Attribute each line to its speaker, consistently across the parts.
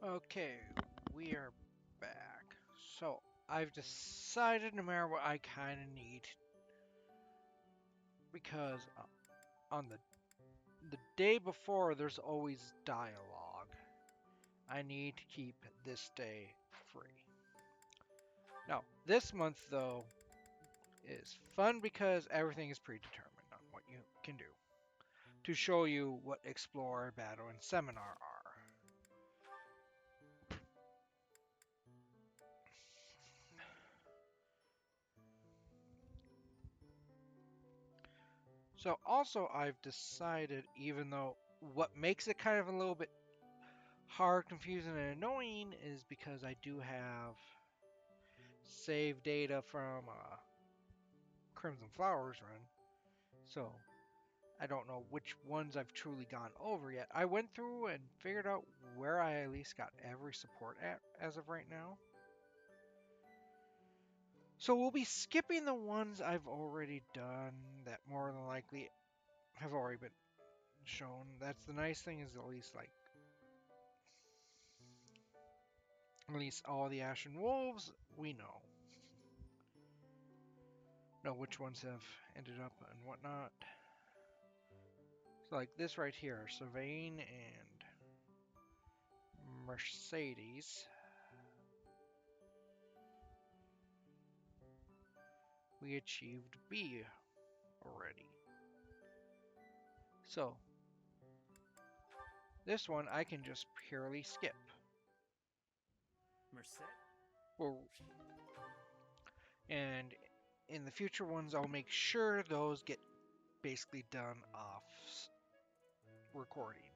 Speaker 1: Okay, we are back. So, I've decided no matter what I kind of need, because on the day before there's always dialogue. I need to keep this day free. Now, this month though is fun because everything is predetermined on what you can do to show you what Explore, Battle, and Seminar are. So also I've decided, even though what makes it kind of a little bit hard, confusing, and annoying is because I do have save data from Crimson Flowers run, so I don't know which ones I've truly gone over yet. I went through and figured out where I at least got every support at as of right now. So we'll be skipping the ones I've already done that more than likely have already been shown. That's the nice thing, is at least all the Ashen Wolves we know which ones have ended up and whatnot. So like this right here, Sylvain and Mercedes, we achieved B already. So this one I can just purely skip.
Speaker 2: Merced?
Speaker 1: Well, and in the future ones, I'll make sure those get basically done off recording.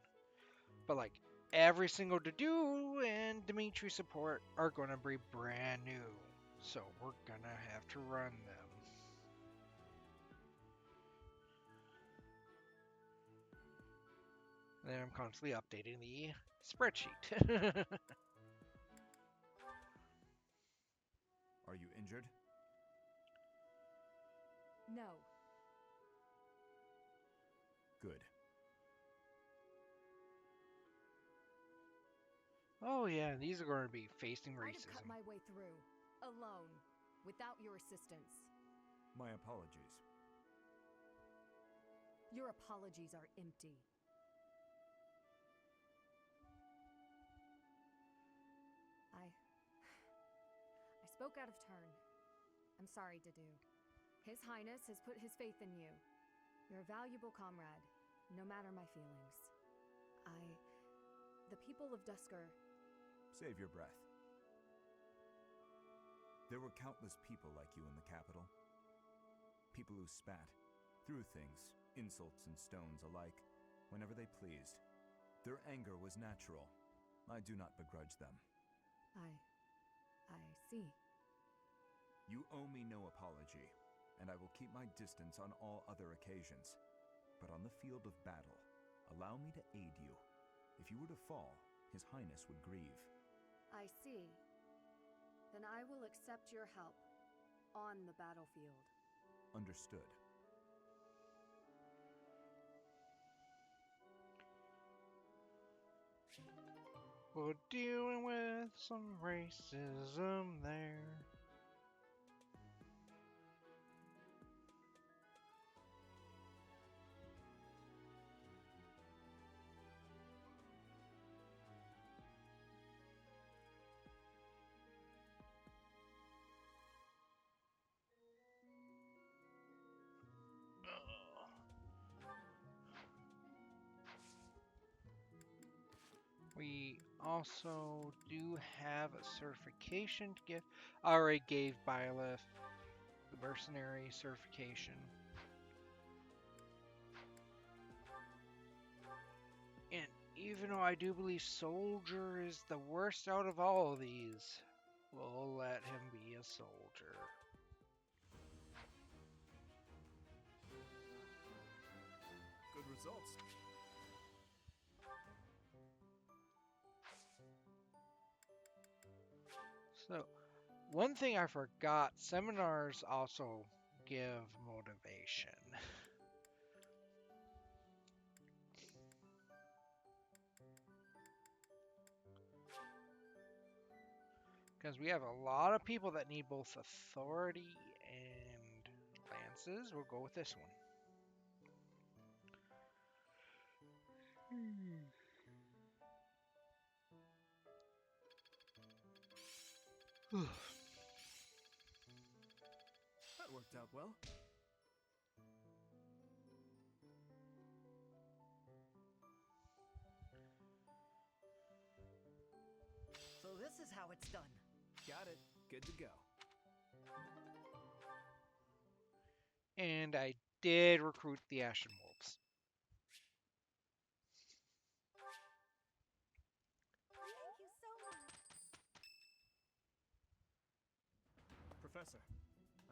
Speaker 1: But like every single to-do and Dimitri support are going to be brand new. So we're going to have to run them. And then I'm constantly updating the spreadsheet.
Speaker 3: Are you injured?
Speaker 4: No.
Speaker 3: Good.
Speaker 1: Oh yeah, these are going to be facing
Speaker 4: I'd have cut
Speaker 1: racism.
Speaker 4: my way through, alone, without your assistance.
Speaker 3: My apologies.
Speaker 4: Your apologies are empty. I spoke out of turn. I'm sorry, Dedu. His Highness has put his faith in you. You're a valuable comrade, no matter my feelings. The people of Dusker...
Speaker 3: Save your breath. There were countless people like you in the capital. People who spat, threw things, insults and stones alike, whenever they pleased. Their anger was natural. I do not begrudge them.
Speaker 4: I see.
Speaker 3: You owe me no apology, and I will keep my distance on all other occasions. But on the field of battle, allow me to aid you. If you were to fall, His Highness would grieve.
Speaker 4: I see. Then I will accept your help on the battlefield.
Speaker 3: Understood.
Speaker 1: We're dealing with some racism there. We also do have a certification to give. I already gave Byleth the mercenary certification. And even though I do believe soldier is the worst out of all of these, we'll let him be a soldier.
Speaker 2: Good results.
Speaker 1: So, one thing I forgot, seminars also give motivation. Because we have a lot of people that need both authority and lances. We'll go with this one.
Speaker 2: That worked out well.
Speaker 5: So this is how it's done.
Speaker 2: Got it. Good to go.
Speaker 1: And I did recruit the Ashen Wolves.
Speaker 4: Thank you so much.
Speaker 2: Professor,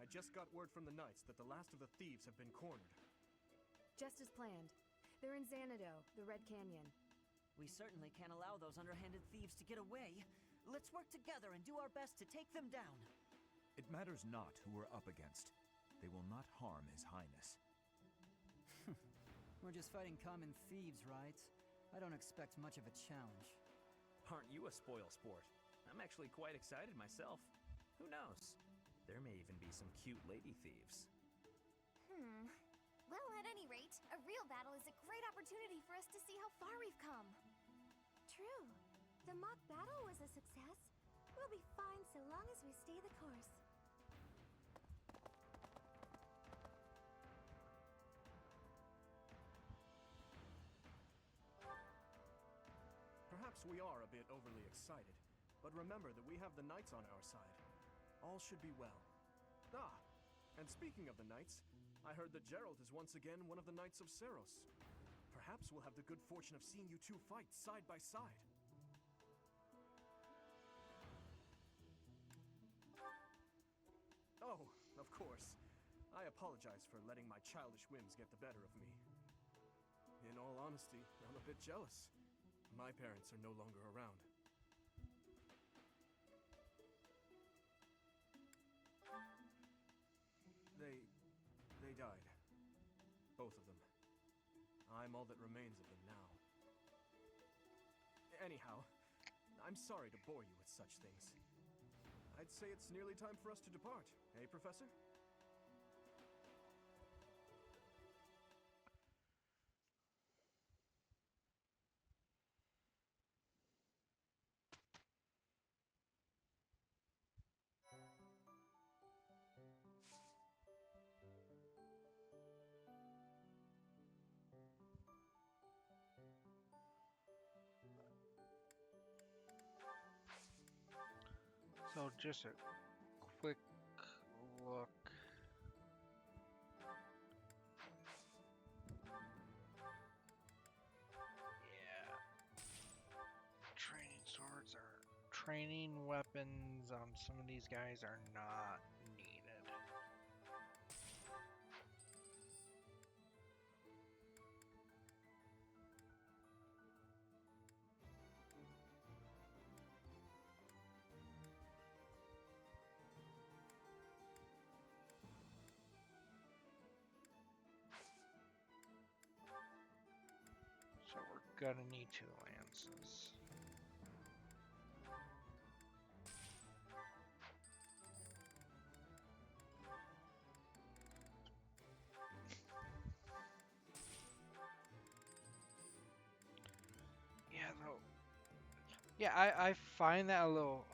Speaker 2: I just got word from the Knights that the last of the thieves have been cornered.
Speaker 4: Just as planned. They're in Xanadu, the Red Canyon.
Speaker 5: We certainly can't allow those underhanded thieves to get away. Let's work together and do our best to take them down.
Speaker 3: It matters not who we're up against. They will not harm His Highness.
Speaker 6: We're just fighting common thieves, right? I don't expect much of a challenge.
Speaker 7: Aren't you a spoil sport? I'm actually quite excited myself. Who knows? There may even be some cute lady thieves.
Speaker 8: Well, at any rate, a real battle is a great opportunity for us to see how far we've come. True. The mock battle was a success. We'll be fine so long as we stay the course.
Speaker 2: Perhaps we are a bit overly excited, but remember that we have the Knights on our side. All should be well. Ah, and speaking of the Knights, I heard that Gerald is once again one of the Knights of Seros. Perhaps we'll have the good fortune of seeing you two fight side by side. Oh, of course. I apologize for letting my childish whims get the better of me. In all honesty, I'm a bit jealous. My parents are no longer around. They died. Both of them. I'm all that remains of them now. Anyhow, I'm sorry to bore you with such things. I'd say it's nearly time for us to depart, eh, Professor?
Speaker 1: So just a quick look. Yeah. Training swords are training weapons on some of these guys are not needed. So we're gonna need 2 lances. Yeah, though. Yeah, I find that a little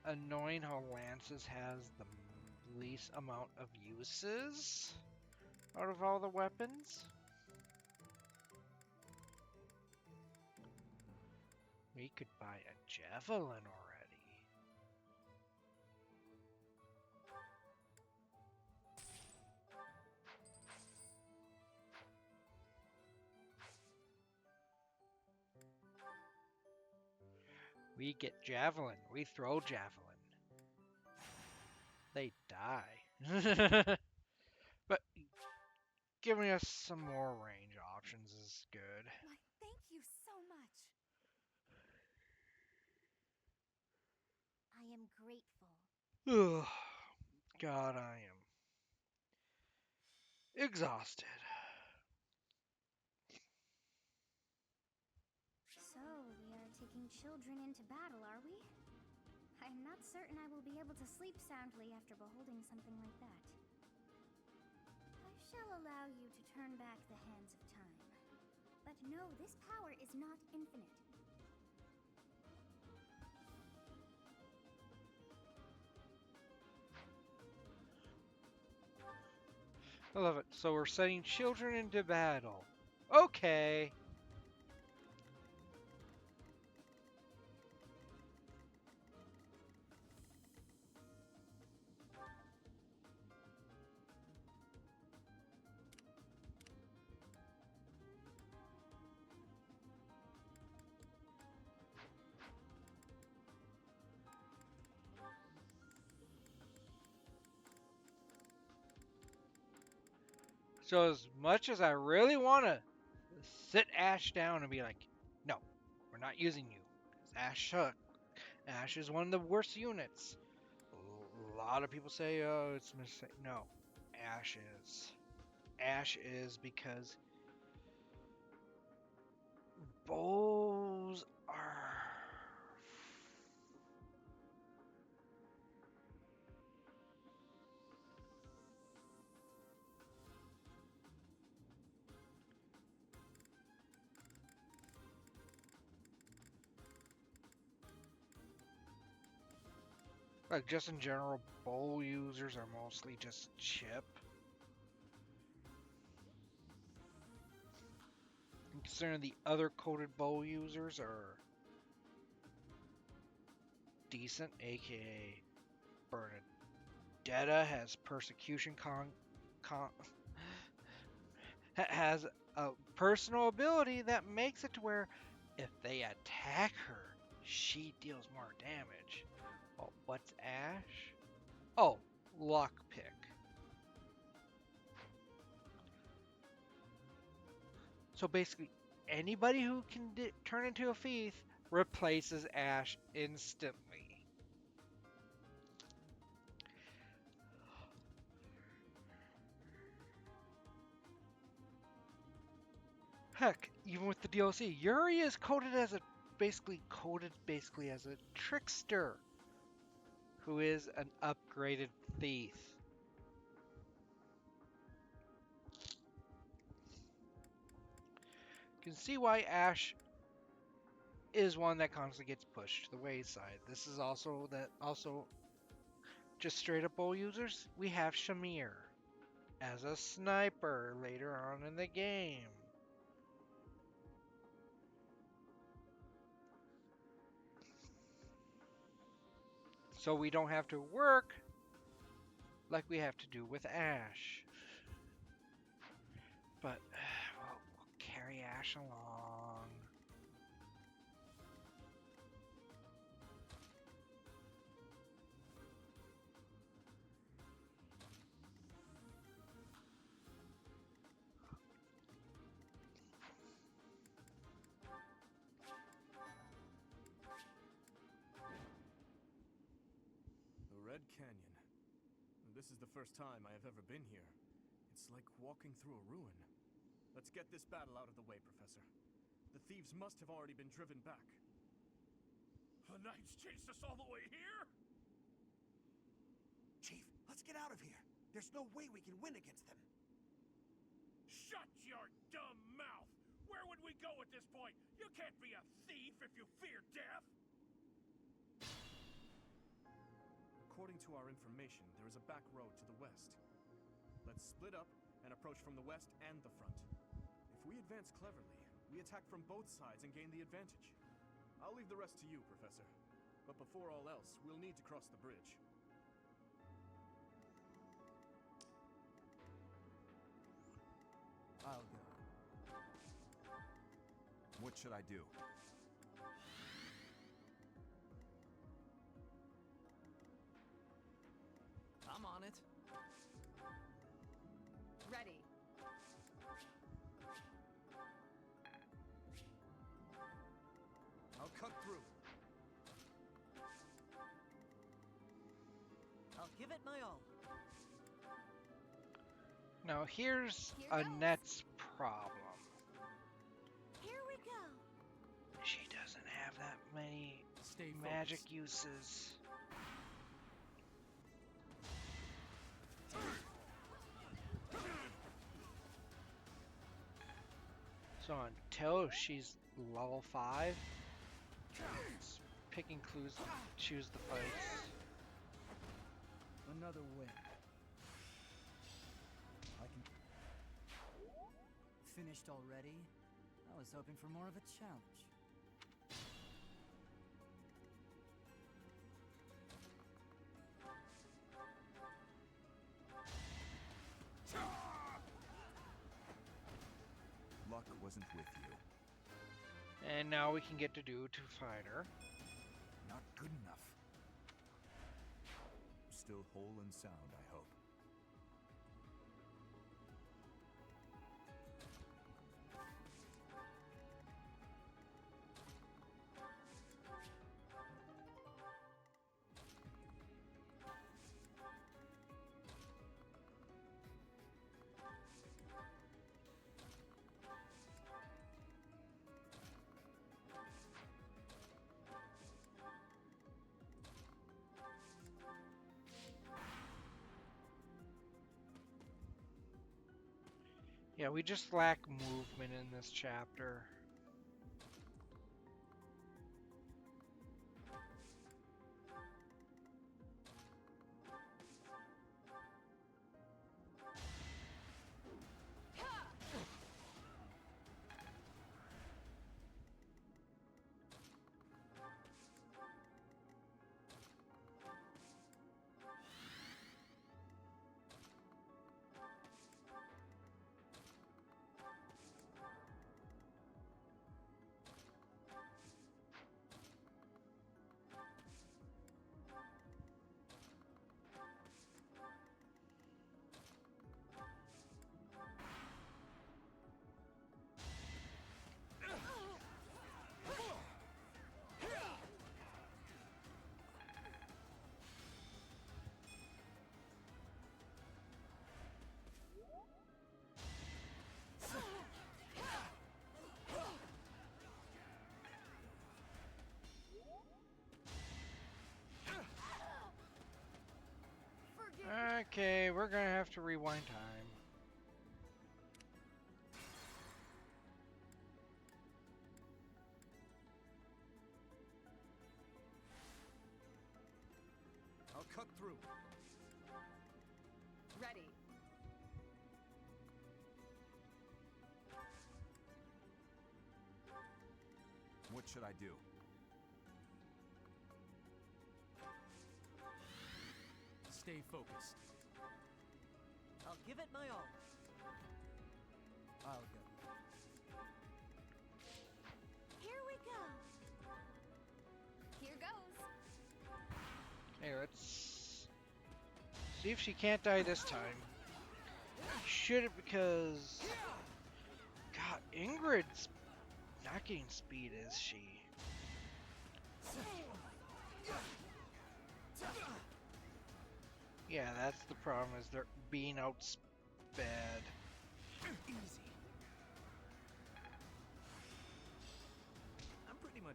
Speaker 1: annoying how lances has the least amount of uses out of all the weapons. We could buy a javelin already. We get javelin. We throw javelin. They die. But giving us some more range options is good.
Speaker 8: Why, thank you so much. I am grateful.
Speaker 1: Ugh. God, I am exhausted.
Speaker 8: So, we are taking children into battle, are we? I'm not certain I will be able to sleep soundly after beholding something like that. I shall allow you to turn back the hands of time. But no, this power is not infinite.
Speaker 1: I love it. So we're sending children into battle. Okay. So as much as I really want to sit Ash down and be like, no, we're not using you. Because Ash sucks. Ash is one of the worst units. A lot of people say, oh, it's a mistake. No, Ash is. Ash is because bows are. Like, just in general, bow users are mostly just chip. And considering the other coded bow users are decent, aka Bernadetta has persecution has a personal ability that makes it to where if they attack her, she deals more damage. Oh, what's Ash? Oh, lockpick. So basically, anybody who can turn into a thief replaces Ash instantly. Heck, even with the DLC, Yuri is coded as a basically as a trickster who is an upgraded thief. You can see why Ash is one that constantly gets pushed to the wayside. This is also just straight up bow users. We have Shamir as a sniper later on in the game. So we don't have to work like we have to do with Ash. But we'll carry Ash along.
Speaker 2: The Red Canyon. This is the first time I have ever been here. It's like walking through a ruin. Let's get this battle out of the way, Professor. The thieves must have already been driven back.
Speaker 9: The Knights chased us all the way here?
Speaker 10: Chief, let's get out of here. There's no way we can win against them.
Speaker 9: Shut your dumb mouth! Where would we go at this point? You can't be a thief if you fear death!
Speaker 2: According to our information, there is a back road to the west. Let's split up and approach from the west and the front. If we advance cleverly, we attack from both sides and gain the advantage. I'll leave the rest to you, Professor. But before all else, we'll need to cross the bridge.
Speaker 10: I'll go.
Speaker 3: What should I do?
Speaker 5: I'm on it.
Speaker 4: Ready.
Speaker 10: I'll cut through.
Speaker 5: I'll give it my all.
Speaker 1: Now here's
Speaker 8: Here
Speaker 1: a
Speaker 8: goes.
Speaker 1: Net's problem.
Speaker 8: Here we go.
Speaker 1: She doesn't have that many
Speaker 2: Stay
Speaker 1: magic
Speaker 2: focused.
Speaker 1: uses. So until she's level 5, it's picking clues, choose the fights.
Speaker 6: Another win. I can... Finished already? I was hoping for more of a challenge.
Speaker 3: Luck wasn't with you.
Speaker 1: And now we can get to do to fighter.
Speaker 3: Not good enough. Still whole and sound, I hope.
Speaker 1: Yeah, we just lack movement in this chapter. Okay, we're gonna have to rewind time.
Speaker 2: I'll cut through.
Speaker 4: Ready.
Speaker 3: What should I do?
Speaker 2: Stay focused.
Speaker 5: I'll give it my all.
Speaker 6: I'll go.
Speaker 8: Here we go. Here goes.
Speaker 1: Hey, let's see if she can't die this time. Should it, because God, Ingrid's not getting speed, is she? Yeah, that's the problem, is they're being outsped.
Speaker 2: Easy. I'm pretty much.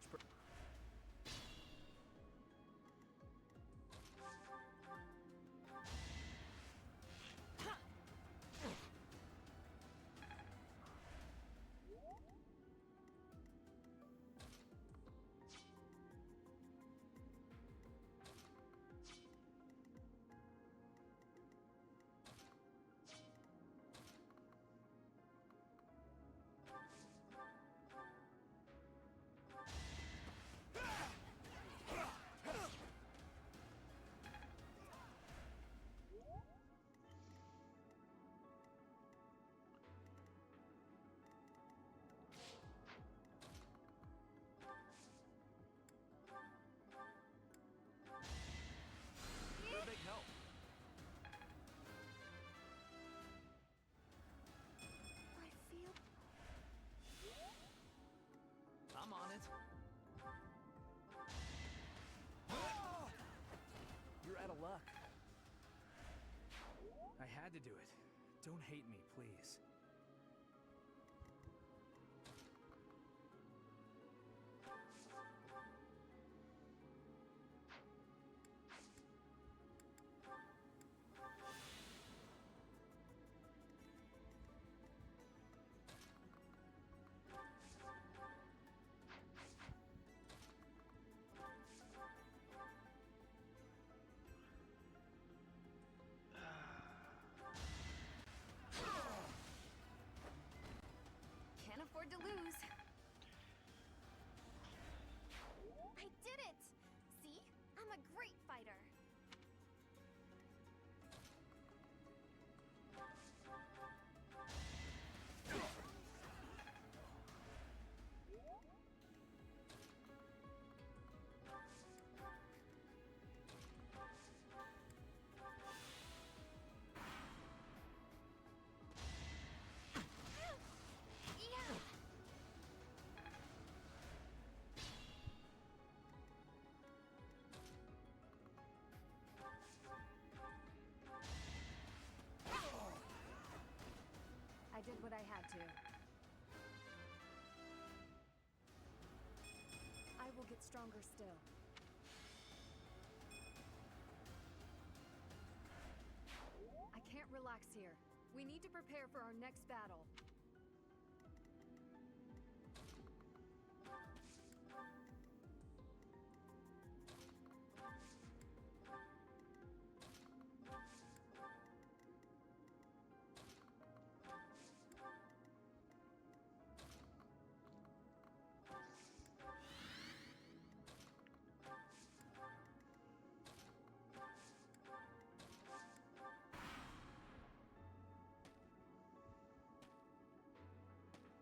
Speaker 2: You're a big help.
Speaker 8: I feel.
Speaker 5: I'm on it.
Speaker 2: You're out of luck. I had to do it. Don't hate me, please.
Speaker 4: make it stronger still. I can't relax here. We need to prepare for our next battle.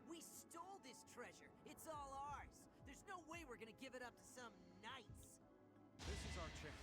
Speaker 5: We stole this treasure. It's all ours. There's no way we're gonna give it up to some knights.
Speaker 2: This is our chance.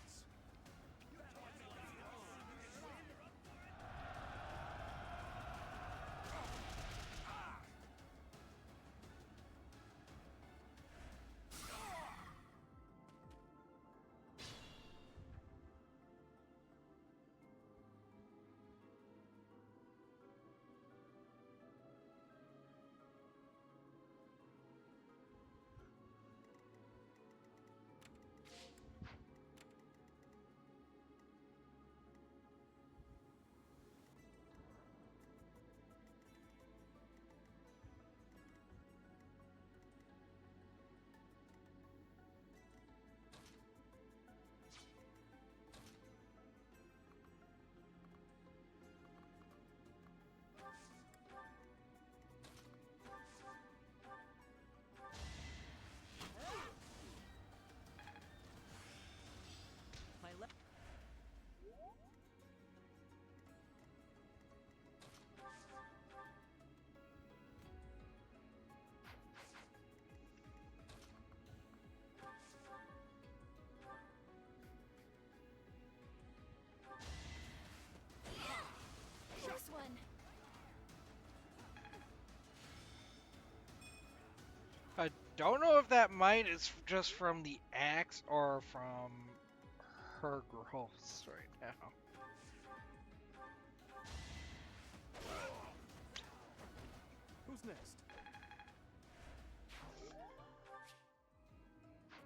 Speaker 5: My left.
Speaker 8: This one.
Speaker 1: I don't know if that might is just from the axe or from her growths right now.
Speaker 2: Who's next?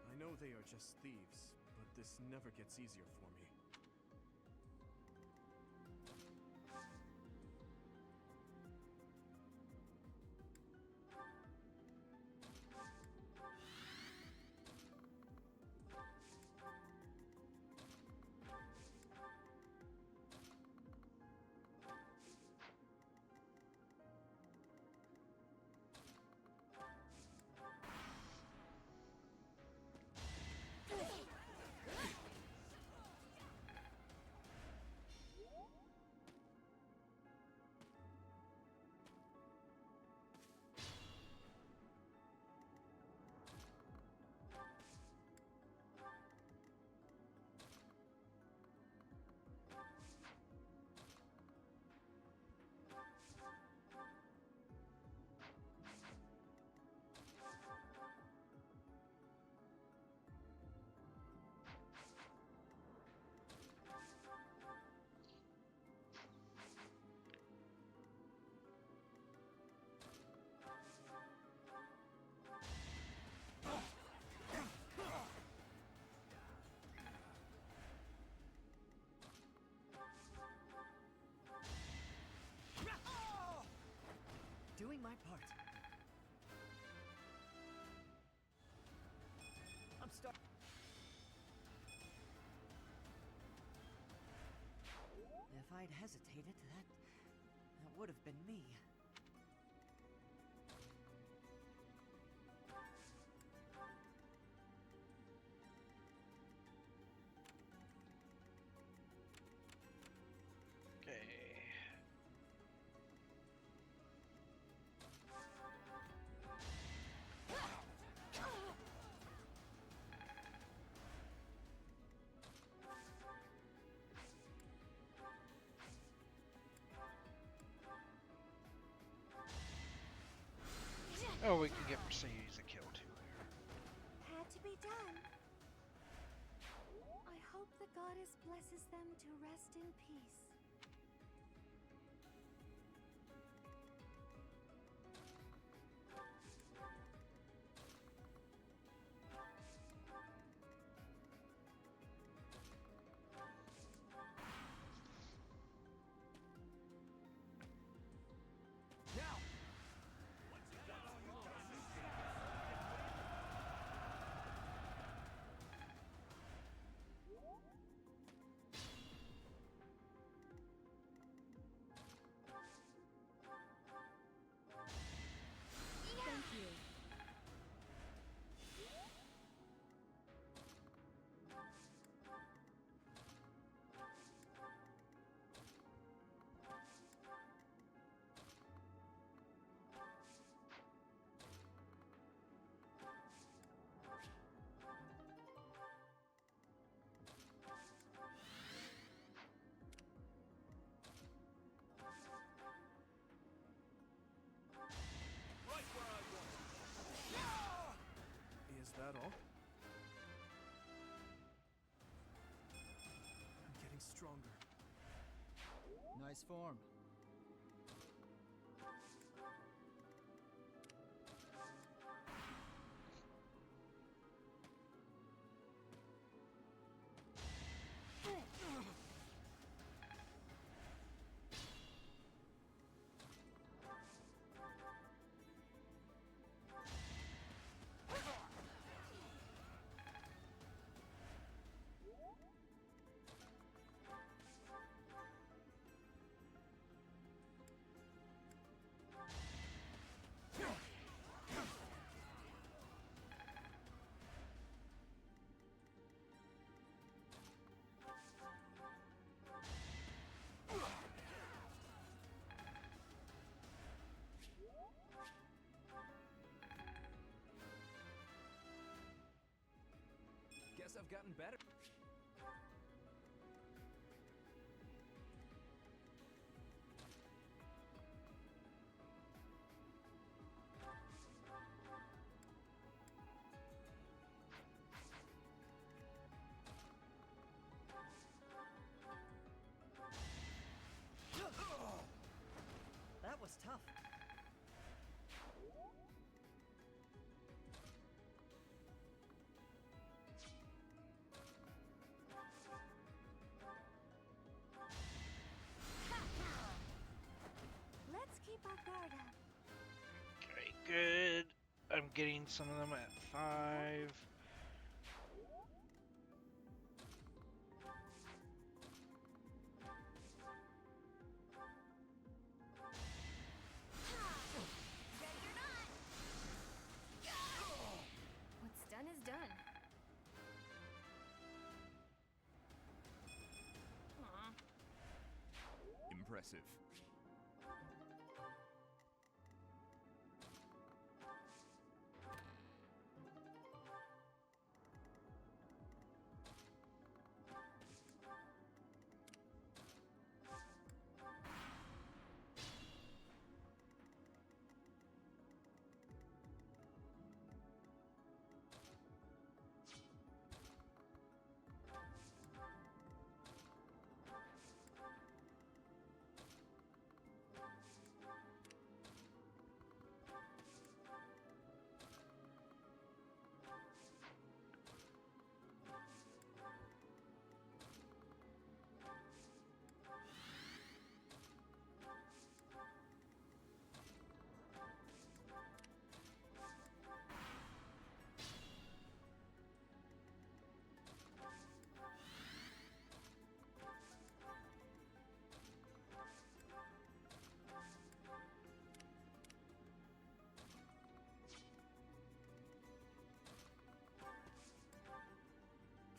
Speaker 2: I know they are just thieves, but this never gets easier for me.
Speaker 5: Doing my part. I'm start. If I'd hesitated, that would have been me.
Speaker 1: Okay. Oh, we can get Mercedes a kill too.
Speaker 8: Had to be done. I hope the goddess blesses them to rest in peace.
Speaker 2: that all? I'm getting stronger.
Speaker 6: Nice form.
Speaker 7: Guess I've gotten better.
Speaker 5: That was tough.
Speaker 8: Let's keep our guard up.
Speaker 1: Okay, good. I'm getting some of them at 5.
Speaker 8: Ready or not?
Speaker 4: What's done is done.
Speaker 3: Impressive.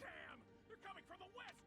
Speaker 9: Damn! They're coming from the west!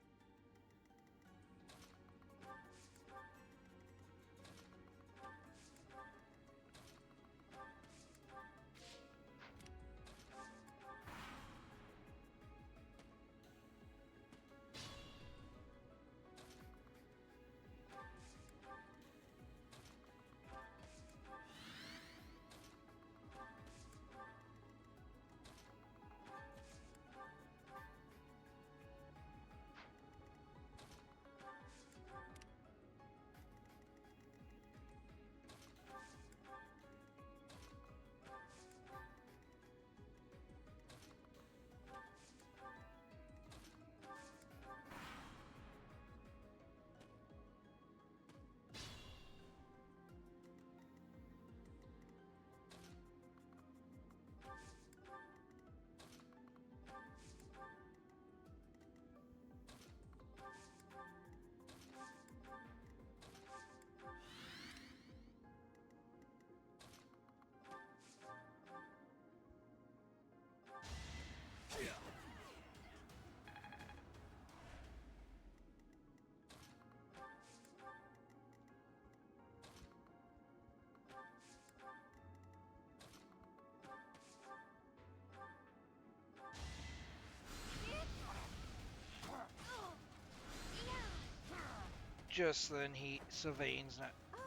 Speaker 1: Just then, Sylvain's not
Speaker 8: Oh,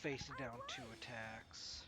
Speaker 1: facing
Speaker 8: I
Speaker 1: down 2
Speaker 8: won.
Speaker 1: attacks.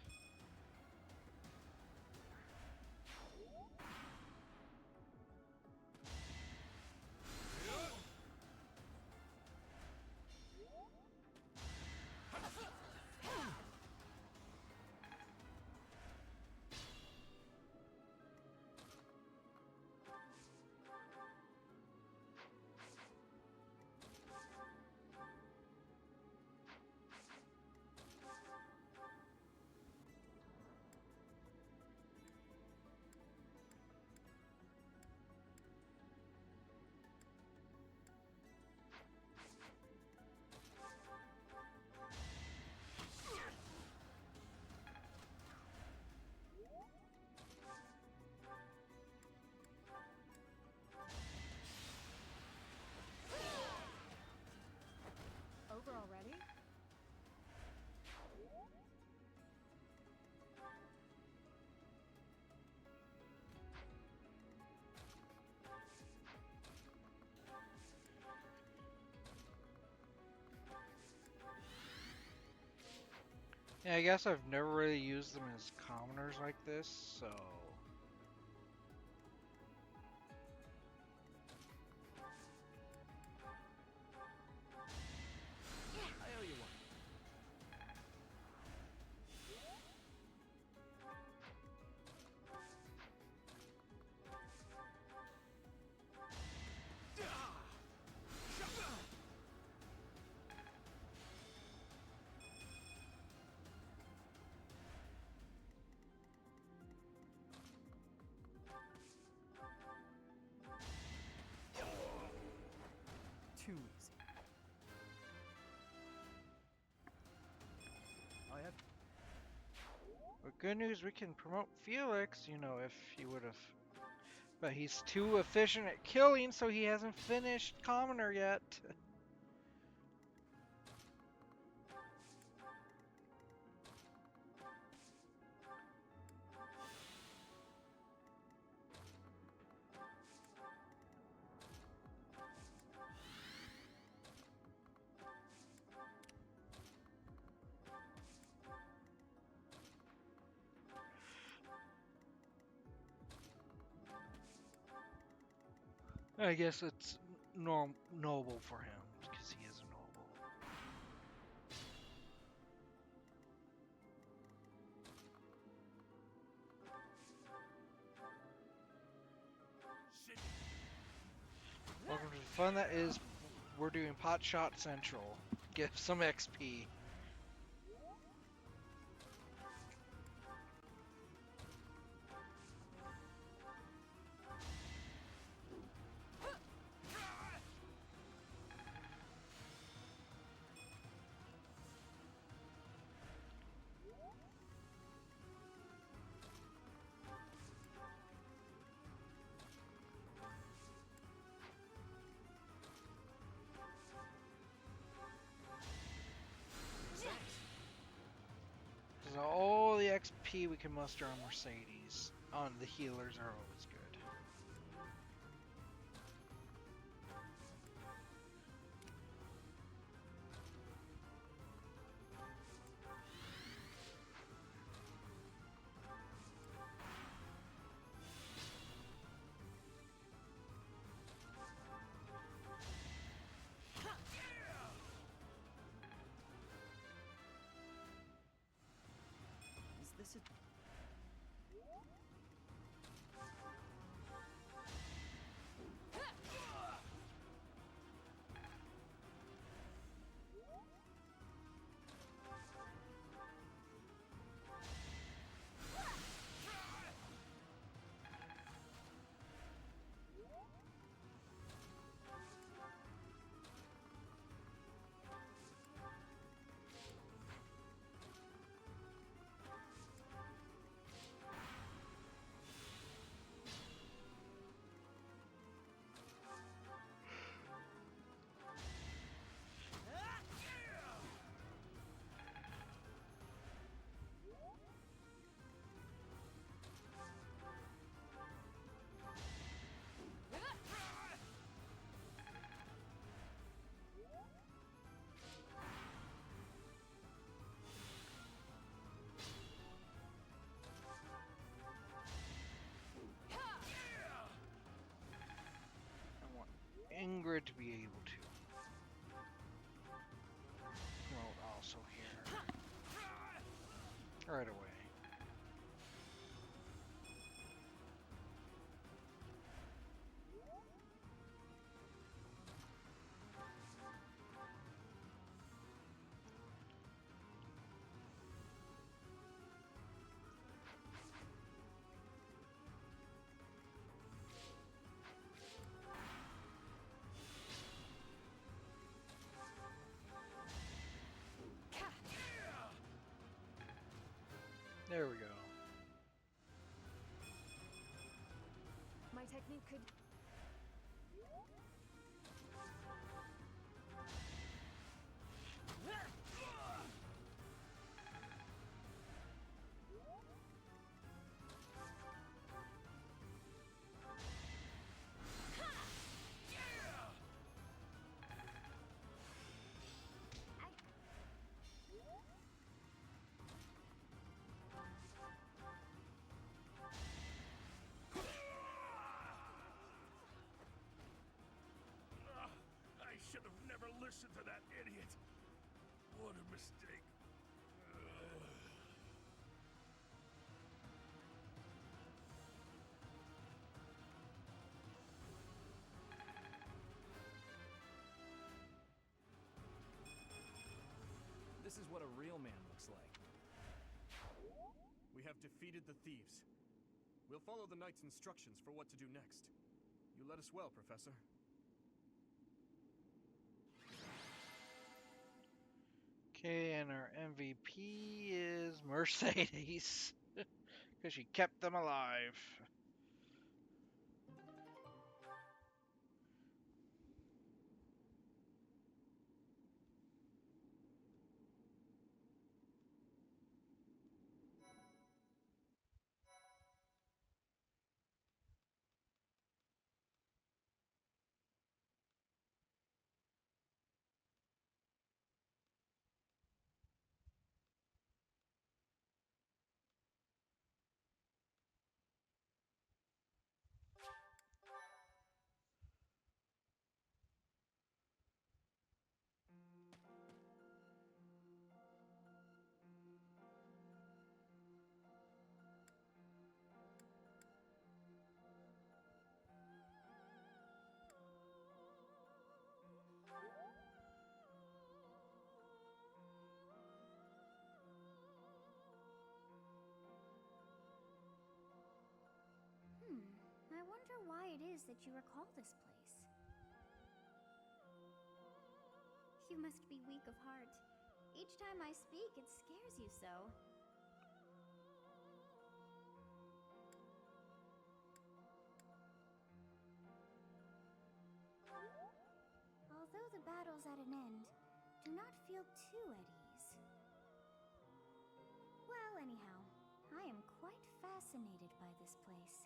Speaker 1: Yeah, I guess I've never really used them as commoners like this, so...
Speaker 2: I owe you one.
Speaker 6: Too easy. I have.
Speaker 1: But good news, we can promote Felix, you know, if he would have... But he's too efficient at killing, so he hasn't finished commoner yet. I guess it's noble for him, because he is a noble. Welcome to the fun that is, we're doing Pot Shot Central. Give some XP. So all the XP we can muster on Mercedes, on the healers, are always good.
Speaker 6: Is this a.
Speaker 1: I want Ingrid to be able to promote also here. Right away. There we go.
Speaker 4: My technique could.
Speaker 9: listen to that idiot. What a mistake.
Speaker 2: This is what a real man looks like. We have defeated the thieves. We'll follow the knight's instructions for what to do next. You led us well, Professor.
Speaker 1: Okay, and our MVP is Mercedes. Because she kept them alive.
Speaker 8: I wonder why it is that you recall this place. You must be weak of heart. Each time I speak, it scares you so. Although the battle's at an end, do not feel too at ease. Well, anyhow, I am quite fascinated by this place.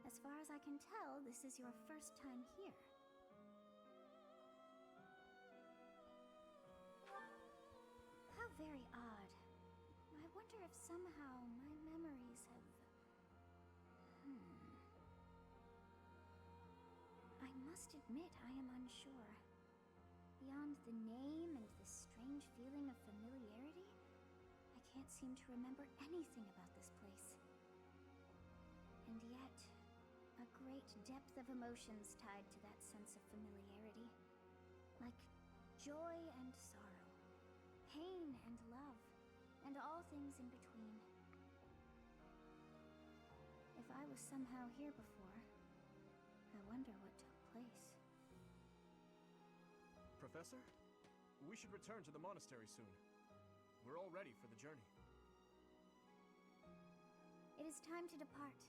Speaker 8: As far as I can tell, this is your first time here. How very odd. I wonder if somehow my memories have... I must admit I am unsure. Beyond the name and the strange feeling of familiarity, I can't seem to remember anything about this place. And yet, a great depth of emotions tied to that sense of familiarity. Like joy and sorrow, pain and love, and all things in between. If I was somehow here before, I wonder what took place.
Speaker 2: Professor, we should return to the monastery soon. We're all ready for the journey.
Speaker 8: It is time to depart.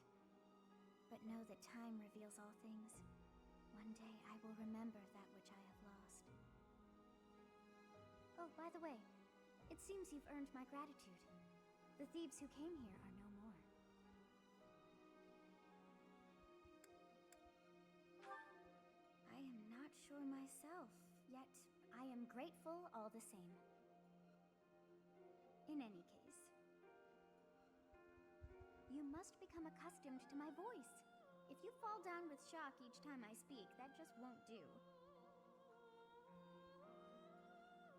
Speaker 8: But know that time reveals all things. One day I will remember that which I have lost. Oh, by the way, it seems you've earned my gratitude. The thieves who came here are no more. I am not sure myself, yet I am grateful all the same. In any case, you must become accustomed to my voice. If you fall down with shock each time I speak, that just won't do.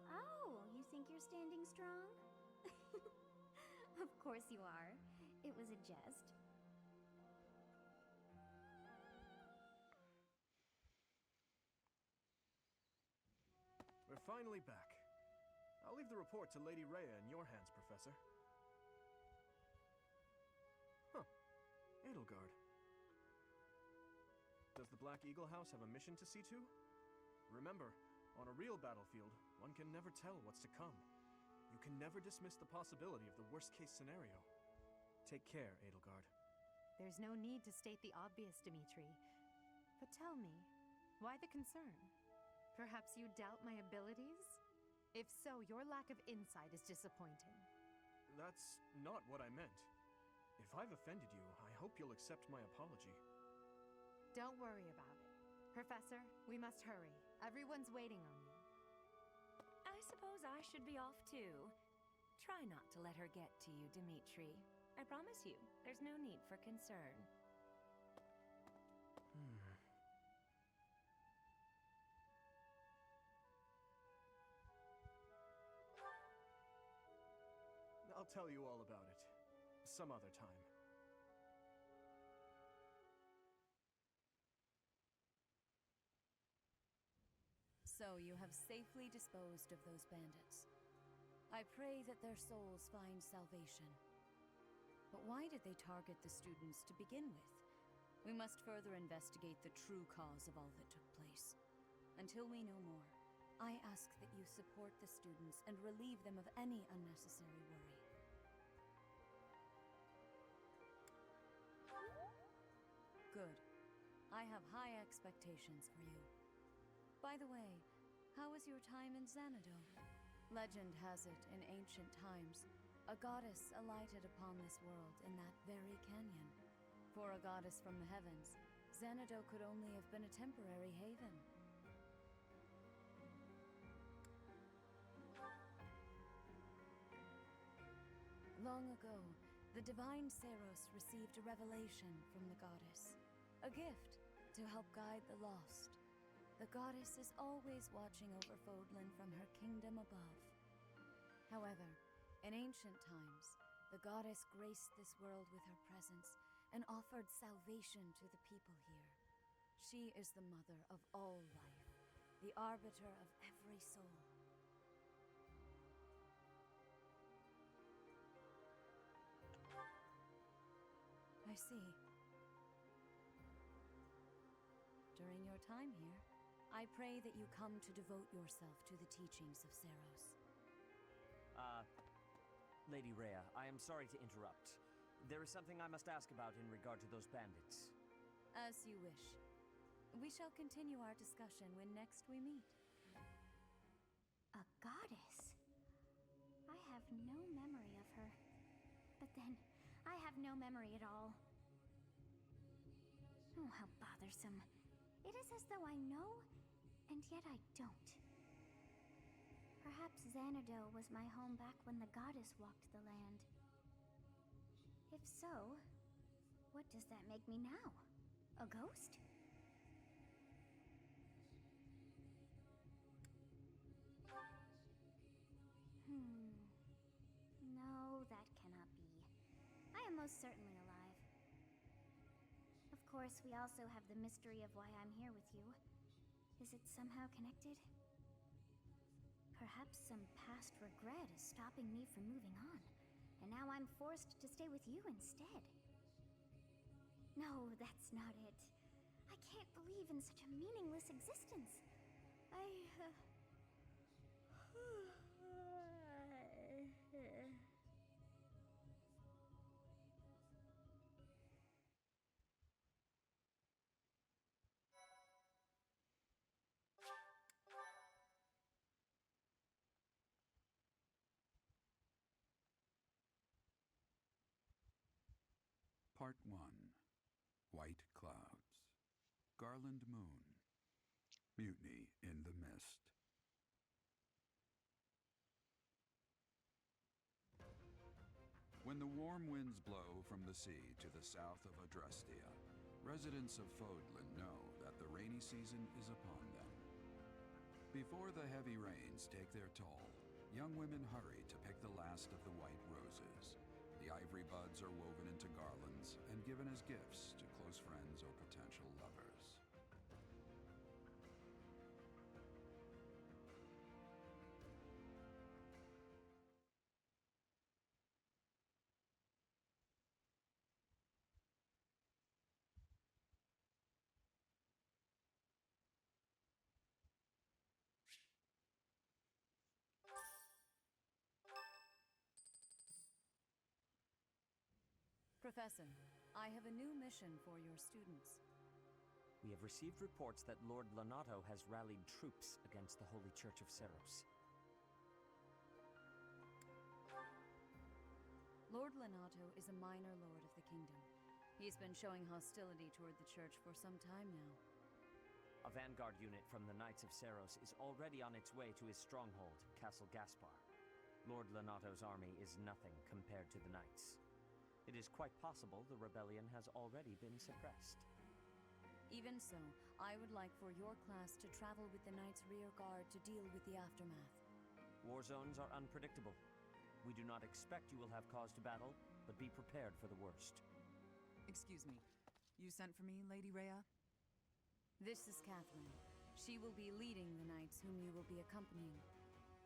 Speaker 8: Oh, you think you're standing strong? Of course you are. It was a jest.
Speaker 2: We're finally back. I'll leave the report to Lady Rhea in your hands, Professor. Huh. Edelgard. Does the Black Eagle House have a mission to see to? Remember, on a real battlefield, one can never tell what's to come. You can never dismiss the possibility of the worst-case scenario. Take care, Edelgard.
Speaker 11: There's no need to state the obvious, Dimitri. But tell me, why the concern? Perhaps you doubt my abilities? If so, your lack of insight is disappointing.
Speaker 2: That's not what I meant. If I've offended you, I hope you'll accept my apology.
Speaker 11: Don't worry about it. Professor, we must hurry. Everyone's waiting on you.
Speaker 12: I suppose I should be off too. Try not to let her get to you, Dimitri. I promise you, there's no need for concern.
Speaker 2: I'll tell you all about it. Some other time.
Speaker 12: So you have safely disposed of those bandits. I pray that their souls find salvation. But why did they target the students to begin with? We must further investigate the true cause of all that took place. Until we know more, I ask that you support the students and relieve them of any unnecessary worry. Good. I have high expectations for you. By the way, how was your time in Xanadu? Legend has it, in ancient times, a goddess alighted upon this world in that very canyon. For a goddess from the heavens, Xanadu could only have been a temporary haven. Long ago, the divine Seros received a revelation from the goddess, a gift to help guide the lost. The goddess is always watching over Fodlan from her kingdom above. However, in ancient times, the goddess graced this world with her presence and offered salvation to the people here. She is the mother of all life, the arbiter of every soul. I see. During your time here, I pray that you come to devote yourself to the teachings of Seros.
Speaker 5: Lady Rhea, I am sorry to interrupt. There is something I must ask about in regard to those bandits.
Speaker 12: As you wish. We shall continue our discussion when next we meet.
Speaker 8: A goddess? I have no memory of her. But then, I have no memory at all. Oh, how bothersome. It is as though I know, and yet I don't. Perhaps Xanadu was my home back when the goddess walked the land. If so, what does that make me now? A ghost? No, that cannot be. I am most certainly alive. Of course, we also have the mystery of why I'm here with you. Is it somehow connected? Perhaps some past regret is stopping me from moving on, and now I'm forced to stay with you instead. No, that's not it. I can't believe in such a meaningless existence.
Speaker 13: Part 1. White Clouds. Garland Moon. Mutiny in the Mist. When the warm winds blow from the sea to the south of Adrestia, residents of Fodlan know that the rainy season is upon them. Before the heavy rains take their toll, young women hurry to pick the last of the white roses. The ivory buds are woven into garlands and given as gifts to close friends or potential lovers.
Speaker 12: Professor, I have a new mission for your students.
Speaker 5: We have received reports that Lord Lonato has rallied troops against the Holy Church of Seros.
Speaker 12: Lord Lonato is a minor lord of the kingdom. He's been showing hostility toward the church for some time now.
Speaker 5: A vanguard unit from the Knights of Seros is already on its way to his stronghold, Castle Gaspar. Lord Lonato's army is nothing compared to the Knights. It is quite possible the rebellion has already been suppressed.
Speaker 12: Even so, I would like for your class to travel with the Knights' rear guard to deal with the aftermath.
Speaker 5: War zones are unpredictable. We do not expect you will have cause to battle, but be prepared for the worst.
Speaker 14: Excuse me. You sent for me, Lady Rhea?
Speaker 12: This is Catherine. She will be leading the knights whom you will be accompanying.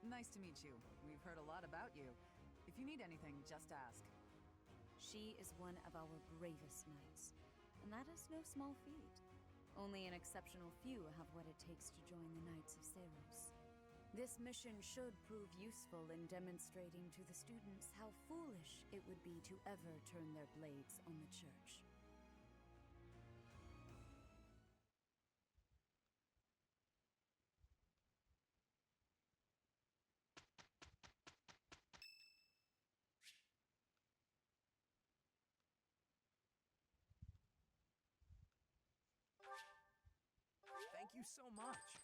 Speaker 14: Nice to meet you. We've heard a lot about you. If you need anything, just ask.
Speaker 12: She is one of our bravest knights, and that is no small feat. Only an exceptional few have what it takes to join the Knights of Seros. This mission should prove useful in demonstrating to the students how foolish it would be to ever turn their blades on the Church.
Speaker 2: Thank you so much.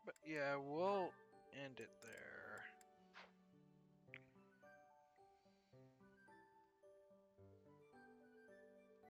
Speaker 1: But yeah, we'll end it there.